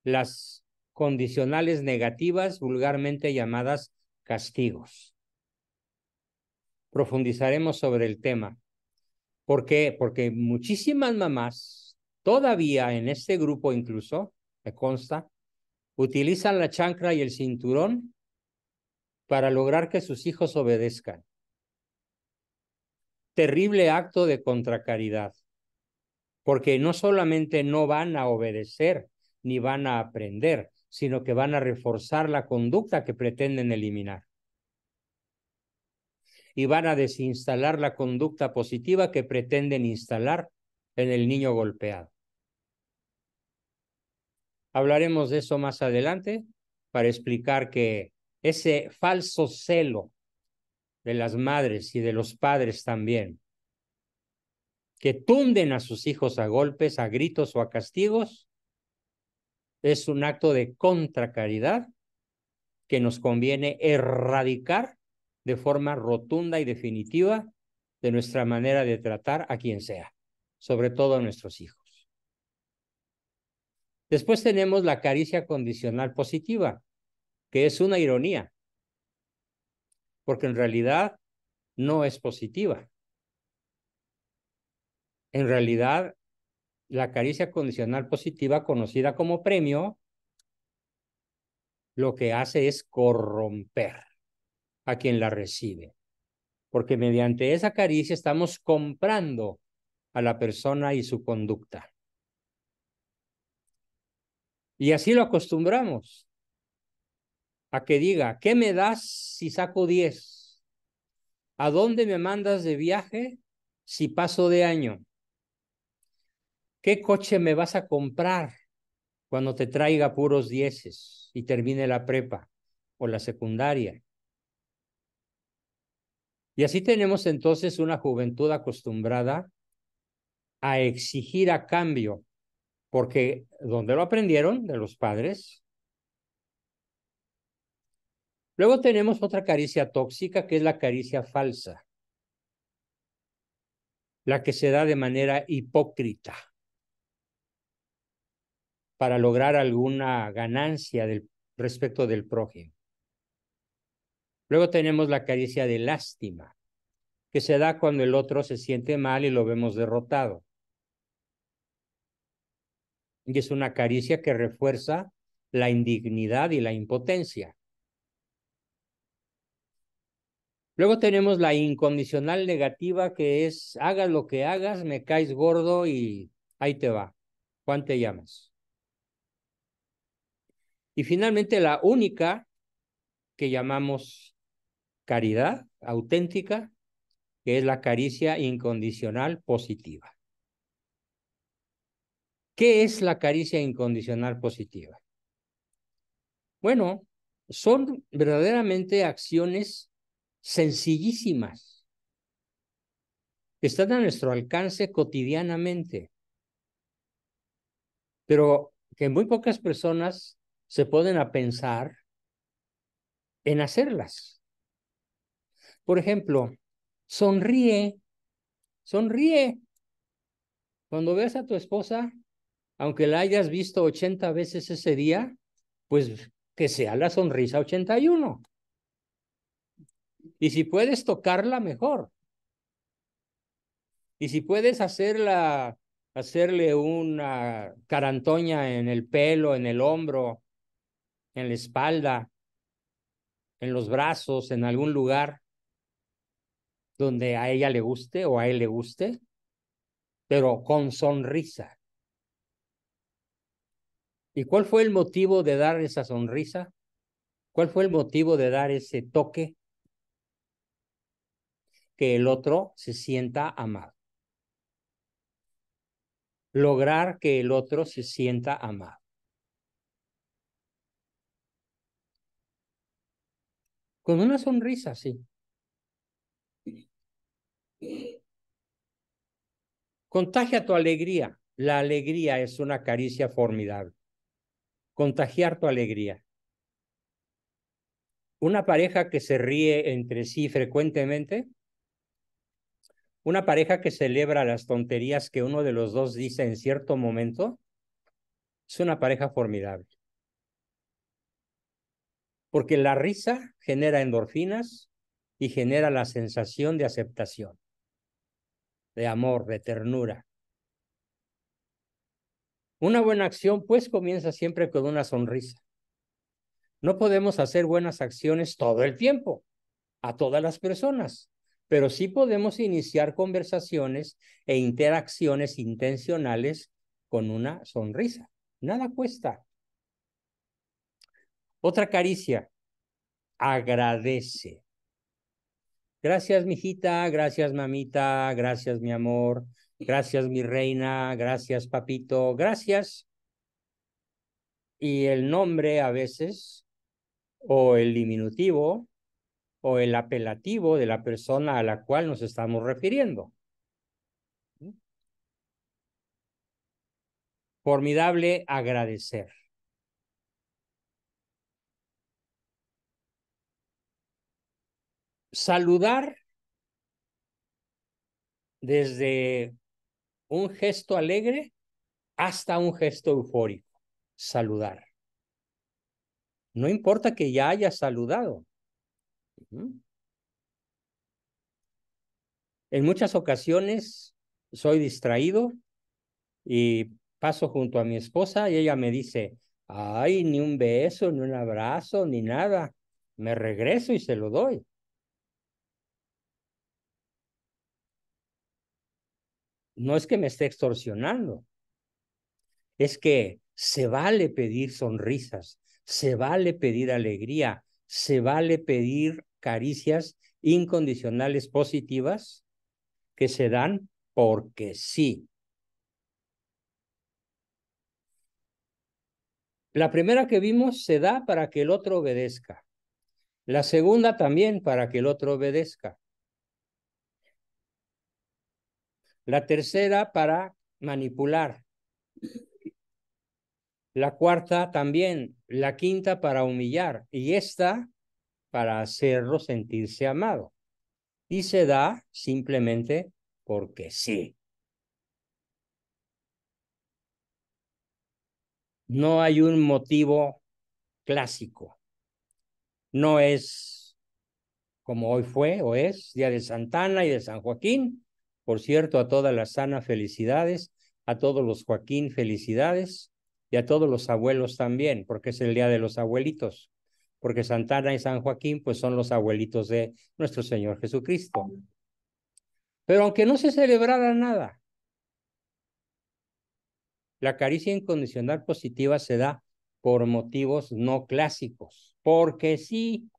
Las condicionales negativas, vulgarmente llamadas castigos. Profundizaremos sobre el tema. ¿Por qué? Porque muchísimas mamás, todavía en este grupo incluso, me consta, utilizan la chancla y el cinturón para lograr que sus hijos obedezcan. Terrible acto de contracaridad, porque no solamente no van a obedecer ni van a aprender, sino que van a reforzar la conducta que pretenden eliminar. Y van a desinstalar la conducta positiva que pretenden instalar en el niño golpeado. Hablaremos de eso más adelante para explicar que ese falso celo de las madres y de los padres también, que tunden a sus hijos a golpes, a gritos o a castigos, es un acto de contracaridad que nos conviene erradicar de forma rotunda y definitiva de nuestra manera de tratar a quien sea, sobre todo a nuestros hijos. Después tenemos la caricia condicional positiva, que es una ironía, porque en realidad no es positiva. En realidad, la caricia condicional positiva, conocida como premio, lo que hace es corromper a quien la recibe, porque mediante esa caricia estamos comprando a la persona y su conducta. Y así lo acostumbramos a que diga, ¿qué me das si saco 10? ¿A dónde me mandas de viaje si paso de año? ¿Qué coche me vas a comprar cuando te traiga puros 10 y termine la prepa o la secundaria? Y así tenemos entonces una juventud acostumbrada a exigir a cambio, porque ¿dónde lo aprendieron? De los padres. Luego tenemos otra caricia tóxica, que es la caricia falsa, la que se da de manera hipócrita para lograr alguna ganancia respecto del prójimo. Luego tenemos la caricia de lástima, que se da cuando el otro se siente mal y lo vemos derrotado. Y es una caricia que refuerza la indignidad y la impotencia. Luego tenemos la incondicional negativa, que es, hagas lo que hagas, me caes gordo y ahí te va. ¿Juan te llamas? Y finalmente la única que llamamos caridad auténtica, que es la caricia incondicional positiva. ¿Qué es la caricia incondicional positiva? Bueno, son verdaderamente acciones sencillísimas que están a nuestro alcance cotidianamente, pero que muy pocas personas se ponen a pensar en hacerlas. Por ejemplo, sonríe, sonríe. Cuando veas a tu esposa, aunque la hayas visto 80 veces ese día, pues que sea la sonrisa 81. Y si puedes tocarla, mejor. Y si puedes hacerle una carantoña en el pelo, en el hombro, en la espalda, en los brazos, en algún lugar donde a ella le guste o a él le guste, pero con sonrisa. ¿Y cuál fue el motivo de dar esa sonrisa? ¿Cuál fue el motivo de dar ese toque? Que el otro se sienta amado. Lograr que el otro se sienta amado. Con una sonrisa, sí. Contagia tu alegría. La alegría es una caricia formidable. Contagiar tu alegría. Una pareja que se ríe entre sí frecuentemente, una pareja que celebra las tonterías que uno de los dos dice en cierto momento, es una pareja formidable. Porque la risa genera endorfinas y genera la sensación de aceptación, de amor, de ternura. Una buena acción, pues, comienza siempre con una sonrisa. No podemos hacer buenas acciones todo el tiempo, a todas las personas, pero sí podemos iniciar conversaciones e interacciones intencionales con una sonrisa. Nada cuesta. Otra caricia, agradece. Gracias, mijita, gracias, mamita, gracias, mi amor, gracias, mi reina, gracias, papito, gracias. Y el nombre a veces, o el diminutivo, o el apelativo de la persona a la cual nos estamos refiriendo. Formidable agradecer. Saludar desde un gesto alegre hasta un gesto eufórico. Saludar. No importa que ya hayas saludado. En muchas ocasiones soy distraído y paso junto a mi esposa y ella me dice, ay, ni un beso, ni un abrazo, ni nada. Me regreso y se lo doy. No es que me esté extorsionando, es que se vale pedir sonrisas, se vale pedir alegría, se vale pedir caricias incondicionales positivas que se dan porque sí. La primera que vimos se da para que el otro obedezca. La segunda también para que el otro obedezca. La tercera para manipular. La cuarta también. La quinta para humillar. Y esta para hacerlo sentirse amado. Y se da simplemente porque sí. No hay un motivo clásico. No es como hoy fue o es, Día de Santa Ana y de San Joaquín. Por cierto, a todas las Ana, felicidades, a todos los Joaquín, felicidades, y a todos los abuelos también, porque es el Día de los Abuelitos, porque Santa Ana y San Joaquín, pues son los abuelitos de nuestro Señor Jesucristo. Pero aunque no se celebrara nada, la caricia incondicional positiva se da por motivos no clásicos, porque sí,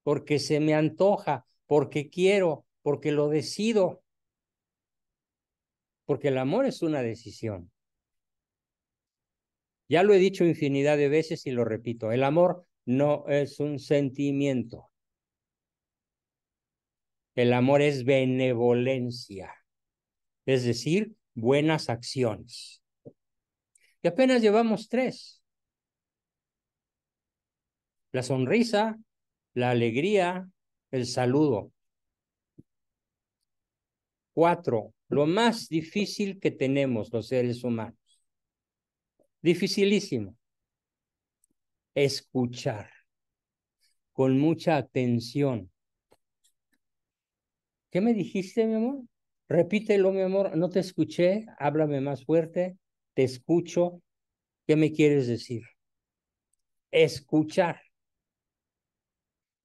porque se me antoja, porque quiero, porque lo decido, porque el amor es una decisión. Ya lo he dicho infinidad de veces y lo repito, el amor no es un sentimiento. El amor es benevolencia, es decir, buenas acciones. Y apenas llevamos tres: la sonrisa, la alegría, el saludo. 4, lo más difícil que tenemos los seres humanos. Dificilísimo. Escuchar con mucha atención. ¿Qué me dijiste, mi amor? Repítelo, mi amor. No te escuché. Háblame más fuerte. Te escucho. ¿Qué me quieres decir? Escuchar.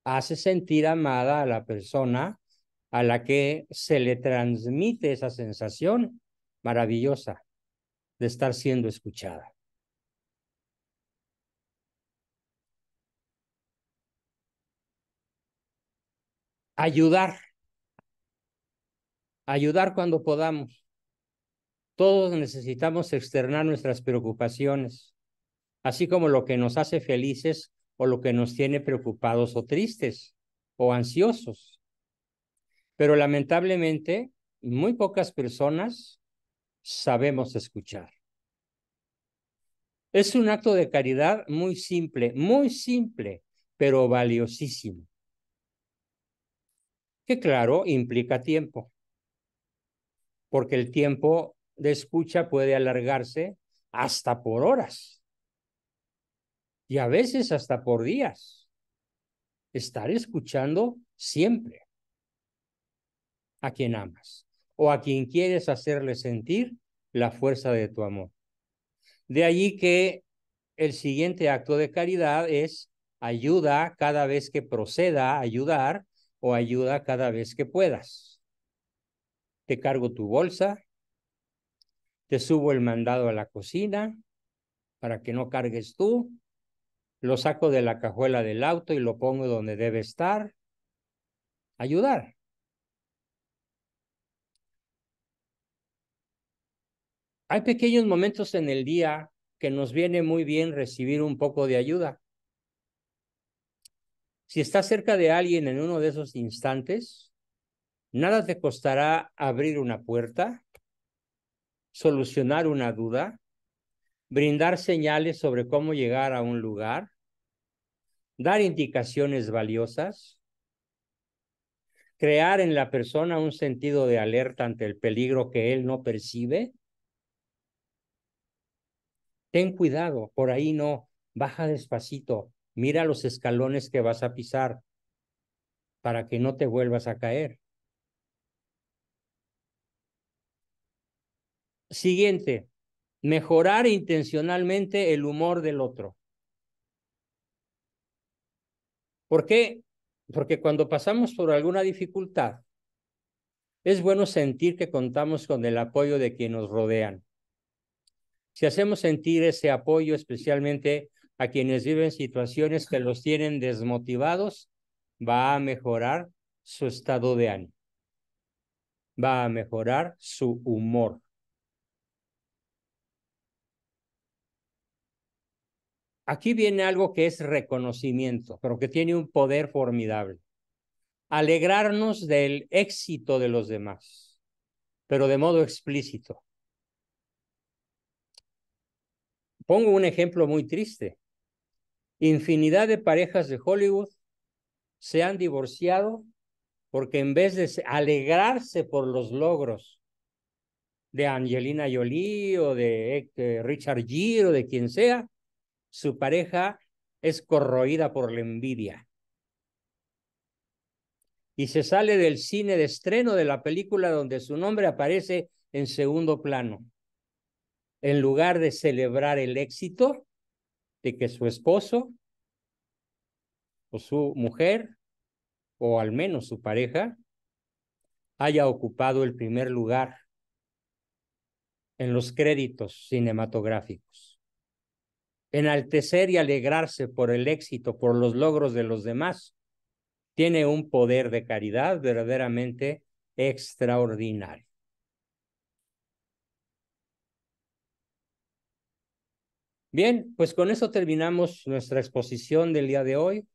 Hace sentir amada a la persona a la que se le transmite esa sensación maravillosa de estar siendo escuchada. Ayudar. Ayudar cuando podamos. Todos necesitamos externar nuestras preocupaciones, así como lo que nos hace felices o lo que nos tiene preocupados o tristes. o ansiosos. Pero lamentablemente, muy pocas personas sabemos escuchar. Es un acto de caridad muy simple, pero valiosísimo. Que claro, implica tiempo, porque el tiempo de escucha puede alargarse hasta por horas y a veces hasta por días. Estar escuchando siempre a quien amas o a quien quieres hacerle sentir la fuerza de tu amor. De allí que el siguiente acto de caridad es ayuda cada vez que proceda a ayudar o ayuda cada vez que puedas. Te cargo tu bolsa, te subo el mandado a la cocina para que no cargues tú, lo saco de la cajuela del auto y lo pongo donde debe estar. Ayudar. Hay pequeños momentos en el día que nos viene muy bien recibir un poco de ayuda. Si estás cerca de alguien en uno de esos instantes, nada te costará abrir una puerta, solucionar una duda, brindar señales sobre cómo llegar a un lugar, dar indicaciones valiosas, crear en la persona un sentido de alerta ante el peligro que él no percibe. Ten cuidado, por ahí no, baja despacito, mira los escalones que vas a pisar para que no te vuelvas a caer. Siguiente, mejorar intencionalmente el humor del otro. ¿Por qué? Porque cuando pasamos por alguna dificultad, es bueno sentir que contamos con el apoyo de quienes nos rodean. Si hacemos sentir ese apoyo, especialmente a quienes viven situaciones que los tienen desmotivados, va a mejorar su estado de ánimo, va a mejorar su humor. Aquí viene algo que es reconocimiento, pero que tiene un poder formidable. Alegrarnos del éxito de los demás, pero de modo explícito. Pongo un ejemplo muy triste. Infinidad de parejas de Hollywood se han divorciado porque en vez de alegrarse por los logros de Angelina Jolie o de Richard Gere o de quien sea, su pareja es corroída por la envidia. Y se sale del cine de estreno de la película donde su nombre aparece en segundo plano. En lugar de celebrar el éxito de que su esposo o su mujer, o al menos su pareja, haya ocupado el primer lugar en los créditos cinematográficos. Enaltecer y alegrarse por el éxito, por los logros de los demás, tiene un poder de caridad verdaderamente extraordinario. Bien, pues con eso terminamos nuestra exposición del día de hoy.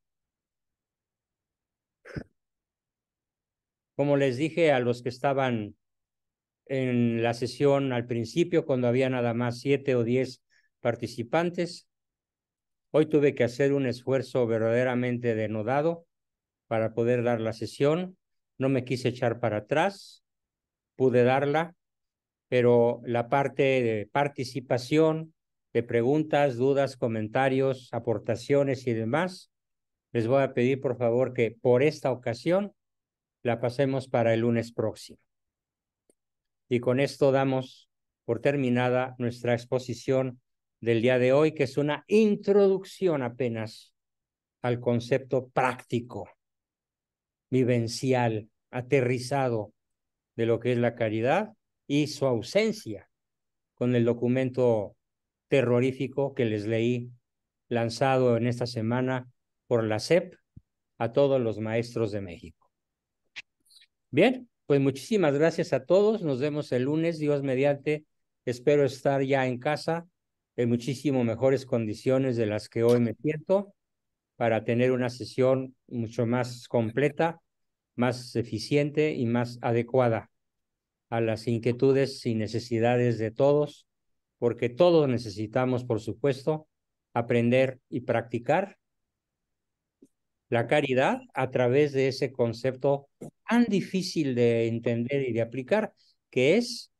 Como les dije a los que estaban en la sesión al principio, cuando había nada más 7 o 10 participantes, hoy tuve que hacer un esfuerzo verdaderamente denodado para poder dar la sesión. No me quise echar para atrás, pude darla, pero la parte de participación, de preguntas, dudas, comentarios, aportaciones y demás, les voy a pedir por favor que por esta ocasión la pasemos para el lunes próximo. Y con esto damos por terminada nuestra exposición del día de hoy, que es una introducción apenas al concepto práctico, vivencial, aterrizado de lo que es la caridad y su ausencia con el documento terrorífico que les leí, lanzado en esta semana por la SEP a todos los maestros de México. Bien, pues muchísimas gracias a todos. Nos vemos el lunes, Dios mediante. Espero estar ya en casa en muchísimo mejores condiciones de las que hoy me siento. para tener una sesión mucho más completa, más eficiente y más adecuada a las inquietudes y necesidades de todos, porque todos necesitamos, por supuesto, aprender y practicar la caridad a través de ese concepto tan difícil de entender y de aplicar, que es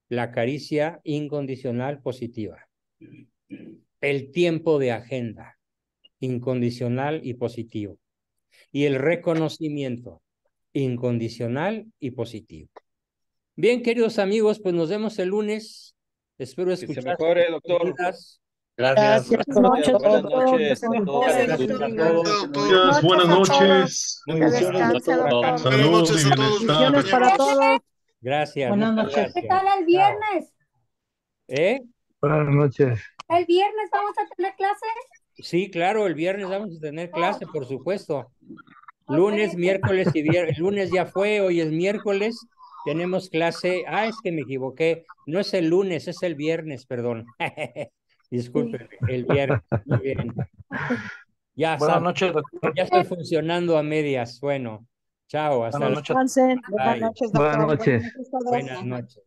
la caricia incondicional positiva. El tiempo de agenda incondicional y positivo. Y el reconocimiento incondicional y positivo. Bien, queridos amigos, pues nos vemos el lunes. Espero Que se escuchar mejore, sus doctor. vidas. Gracias por Gracias, buenas todo. noches a todos. Gracias a todos. Gracias, buenas noches. Muy Que bien. descanse, doctor. Buenas noches a todos, Bendiciones para compañeros. todos. Gracias. Buenas muchas noches. gracias. ¿Qué tal el viernes? ¿Eh? Buenas noches. ¿El viernes vamos a tener clase? Sí, claro, el viernes vamos a tener clase, por supuesto. Lunes, miércoles y viernes. El lunes ya fue, hoy es miércoles. Tenemos clase. Ah, es que me equivoqué. No es el lunes, es el viernes, perdón. Discúlpeme, el viernes. Muy bien. Ya, Buenas saben, noches, doctor. ya estoy funcionando a medias. Bueno, chao, hasta Buenas la noches. Buenas Bye. noches, Buenas doctor. noches. Buenas noches.